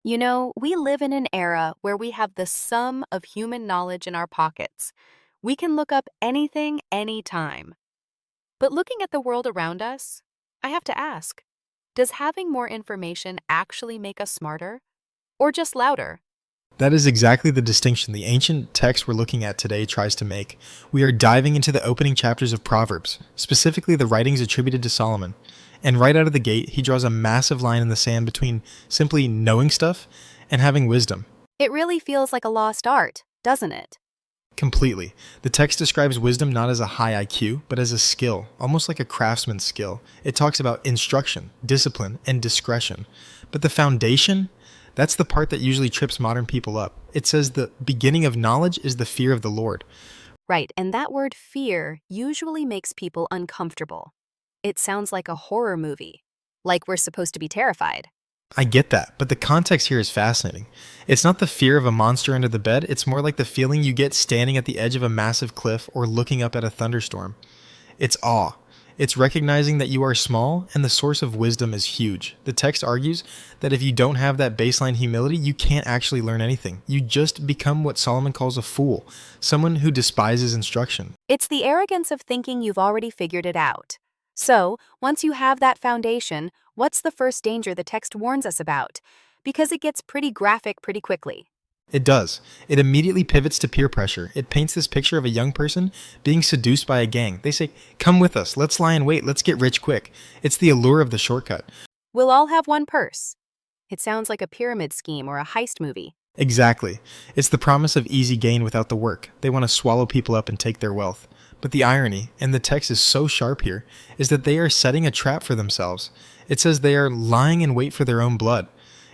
You know, we live in an era where we have the sum of human knowledge in our pockets. We can look up anything, anytime. But looking at the world around us, I have to ask, does having more information actually make us smarter? Or just louder? That is exactly the distinction the ancient text we're looking at today tries to make. We are diving into the opening chapters of Proverbs, specifically the writings attributed to Solomon. And right out of the gate, he draws a massive line in the sand between simply knowing stuff and having wisdom. It really feels like a lost art, doesn't it? Completely. The text describes wisdom not as a high IQ, but as a skill, almost like a craftsman's skill. It talks about instruction, discipline, and discretion. But the foundation? That's the part that usually trips modern people up. It says the beginning of knowledge is the fear of the Lord. Right, and that word fear usually makes people uncomfortable. It sounds like a horror movie, like we're supposed to be terrified. I get that, but the context here is fascinating. It's not the fear of a monster under the bed, it's more like the feeling you get standing at the edge of a massive cliff or looking up at a thunderstorm. It's awe. It's recognizing that you are small and the source of wisdom is huge. The text argues that if you don't have that baseline humility, you can't actually learn anything. You just become what Solomon calls a fool, someone who despises instruction. It's the arrogance of thinking you've already figured it out. So, once you have that foundation, what's the first danger the text warns us about? Because it gets pretty graphic pretty quickly. It does. It immediately pivots to peer pressure. It paints this picture of a young person being seduced by a gang. They say, "Come with us, let's lie in wait, let's get rich quick." It's the allure of the shortcut. We'll all have one purse. It sounds like a pyramid scheme or a heist movie. Exactly. It's the promise of easy gain without the work. They want to swallow people up and take their wealth. But the irony, and the text is so sharp here, is that they are setting a trap for themselves. It says they are lying in wait for their own blood.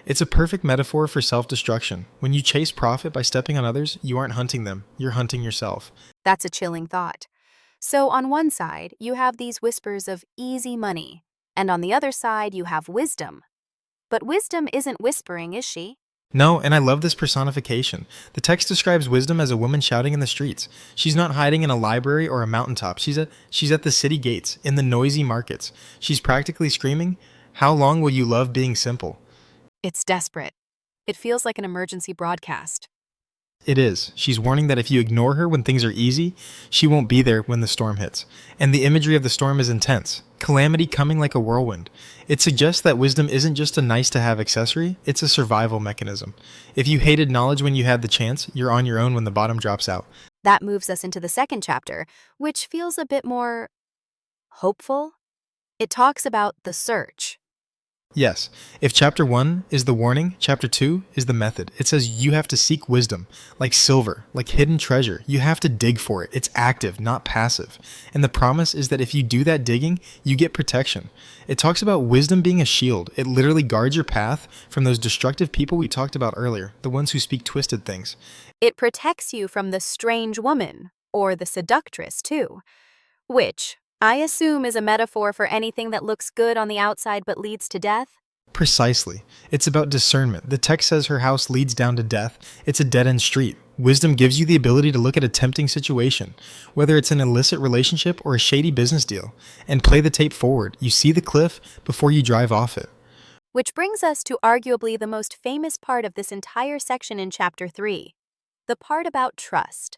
It's a perfect metaphor for self-destruction. When you chase profit by stepping on others, you aren't hunting them, you're hunting yourself. That's a chilling thought. So, on one side, you have these whispers of easy money, and on the other side, you have wisdom. But wisdom isn't whispering, is she? No, and I love this personification. The text describes wisdom as a woman shouting in the streets. She's not hiding in a library or a mountaintop. She's at the city gates, in the noisy markets. She's practically screaming, "How long will you love being simple?" It's desperate. It feels like an emergency broadcast. It is. She's warning that if you ignore her when things are easy, she won't be there when the storm hits. And the imagery of the storm is intense. Calamity coming like a whirlwind. It suggests that wisdom isn't just a nice-to-have accessory, it's a survival mechanism. If you hated knowledge when you had the chance, you're on your own when the bottom drops out. That moves us into the second chapter, which feels a bit more hopeful. It talks about the search. Yes, if chapter 1 is the warning, chapter 2 is the method. It says you have to seek wisdom, like silver, like hidden treasure. You have to dig for it. It's active, not passive. And the promise is that if you do that digging, you get protection. It talks about wisdom being a shield. It literally guards your path from those destructive people we talked about earlier, the ones who speak twisted things. It protects you from the strange woman, or the seductress, too, which I assume is a metaphor for anything that looks good on the outside but leads to death. Precisely. It's about discernment. The text says her house leads down to death. It's a dead-end street. Wisdom gives you the ability to look at a tempting situation, whether it's an illicit relationship or a shady business deal, and play the tape forward. You see the cliff before you drive off it. Which brings us to arguably the most famous part of this entire section in chapter 3, the part about trust.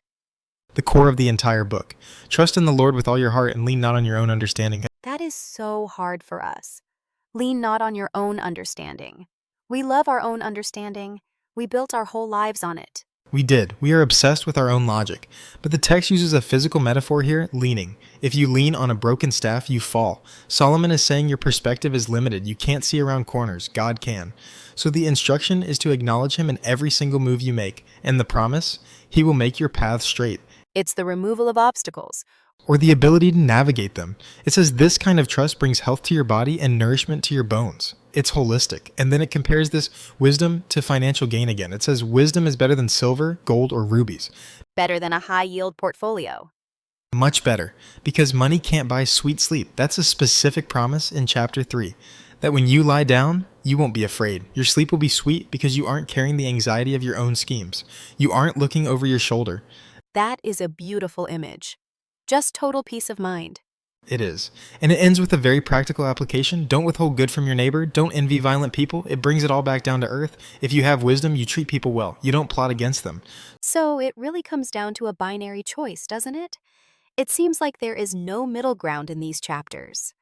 The core of the entire book. Trust in the Lord with all your heart and lean not on your own understanding. That is so hard for us. Lean not on your own understanding. We love our own understanding. We built our whole lives on it. We did. We are obsessed with our own logic. But the text uses a physical metaphor here, leaning. If you lean on a broken staff, you fall. Solomon is saying your perspective is limited. You can't see around corners. God can. So the instruction is to acknowledge him in every single move you make. And the promise? He will make your path straight. It's the removal of obstacles. Or the ability to navigate them. It says this kind of trust brings health to your body and nourishment to your bones. It's holistic. And then it compares this wisdom to financial gain again. It says wisdom is better than silver, gold, or rubies. Better than a high-yield portfolio. Much better, because money can't buy sweet sleep. That's a specific promise in chapter 3. That when you lie down, you won't be afraid. Your sleep will be sweet because you aren't carrying the anxiety of your own schemes. You aren't looking over your shoulder. That is a beautiful image. Just total peace of mind. It is. And it ends with a very practical application. Don't withhold good from your neighbor. Don't envy violent people. It brings it all back down to earth. If you have wisdom, you treat people well. You don't plot against them. So it really comes down to a binary choice, doesn't it? It seems like there is no middle ground in these chapters.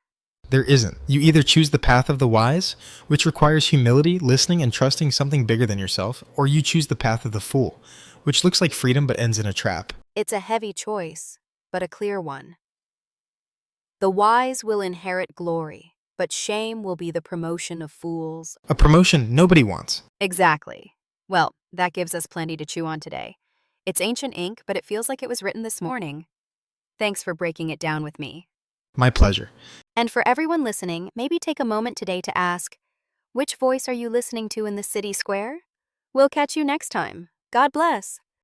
There isn't. You either choose the path of the wise, which requires humility, listening, and trusting something bigger than yourself, or you choose the path of the fool, which looks like freedom but ends in a trap. It's a heavy choice, but a clear one. The wise will inherit glory, but shame will be the promotion of fools. A promotion nobody wants. Exactly. Well, that gives us plenty to chew on today. It's ancient ink, but it feels like it was written this morning. Thanks for breaking it down with me. My pleasure. And for everyone listening, maybe take a moment today to ask, which voice are you listening to in the city square? We'll catch you next time. God bless.